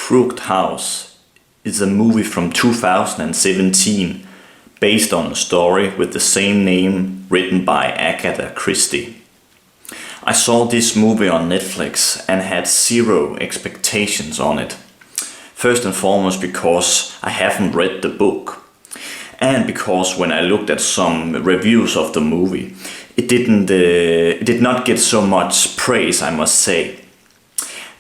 Crooked House is a movie from 2017 based on a story with the same name written by Agatha Christie. I saw this movie on Netflix and had zero expectations on it. First and foremost because I haven't read the book, and because when I looked at some reviews of the movie, it did not get so much praise, I must say.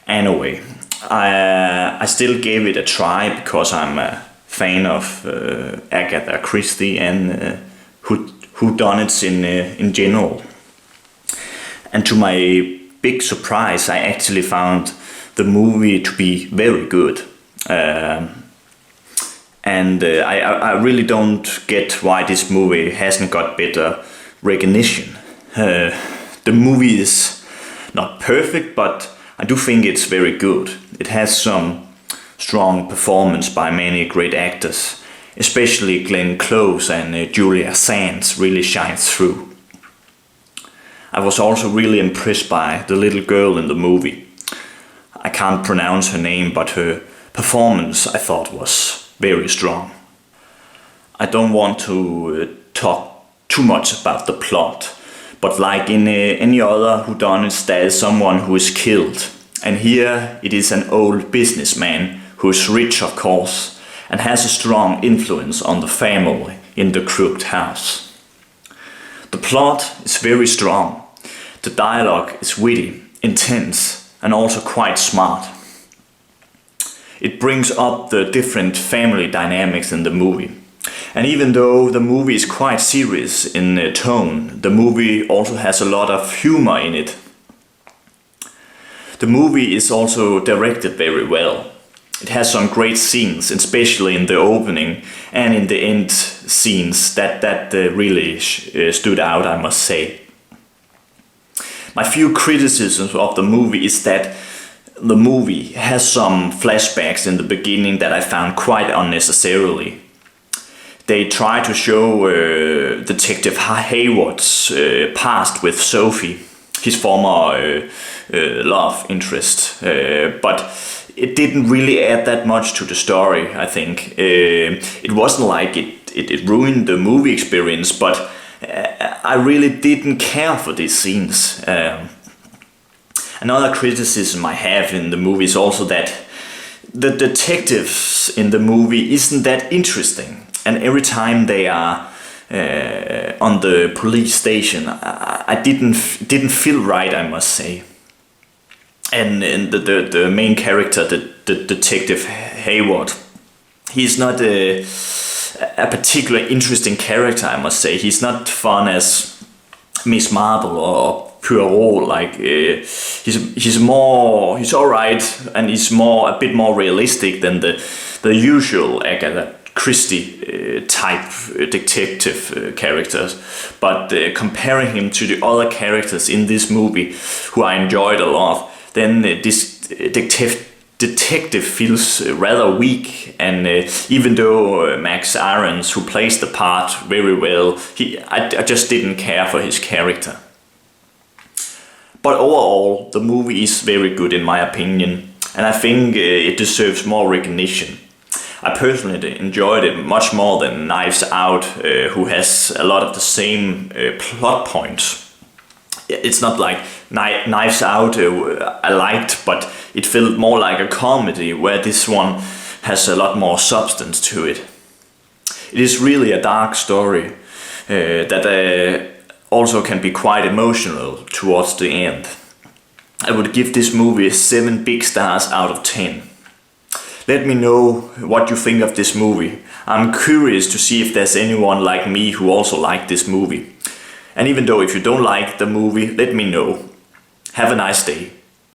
Anyway, I still gave it a try because I'm a fan of Agatha Christie and whodunits in general. And to my big surprise, I actually found the movie to be very good. I really don't get why this movie hasn't got better recognition. The movie is not perfect, but I do think it's very good. It has some strong performance by many great actors, especially Glose and Julian Sands really shines through. I was also really impressed by the little girl in the movie. I can't pronounce her name, but her performance I thought was very strong. I don't want to talk too much about the plot, but like in any other whodunits, there is someone who is killed. And here it is an old businessman who is rich, of course, and has a strong influence on the family in the Crooked House. The plot is very strong. The dialogue is witty, intense, and also quite smart. It brings up the different family dynamics in the movie. And even though the movie is quite serious in tone, the movie also has a lot of humor in it. The movie is also directed very well. It has some great scenes, especially in the opening and in the end scenes that really stood out, I must say. My few criticisms of the movie is that the movie has some flashbacks in the beginning that I found quite unnecessarily. They try to show Detective Hayward's past with Sophie, his former love interest, but it didn't really add that much to the story, I think. It wasn't like it ruined the movie experience, but I really didn't care for these scenes. Another criticism I have in the movie is also that the detectives in the movie isn't that interesting. And every time they are on the police station, I didn't feel right, I must say. And the main character, the detective Hayward, he's not a particularly interesting character, I must say. He's not fun as Miss Marple or Poirot. Like he's alright, and he's a bit more realistic than the usual Agatha Christie type detective characters. But comparing him to the other characters in this movie, who I enjoyed a lot, then this detective feels rather weak. And even though Max Irons, who plays the part very well, I just didn't care for his character. But overall, the movie is very good in my opinion, and I think it deserves more recognition. I personally enjoyed it much more than Knives Out, who has a lot of the same plot points. It's not like Knives Out I liked, but it felt more like a comedy, where this one has a lot more substance to it. It is really a dark story that also can be quite emotional towards the end. I would give this movie 7 big stars out of 10. Let me know what you think of this movie. I'm curious to see if there's anyone like me who also liked this movie. And even though if you don't like the movie, let me know. Have a nice day.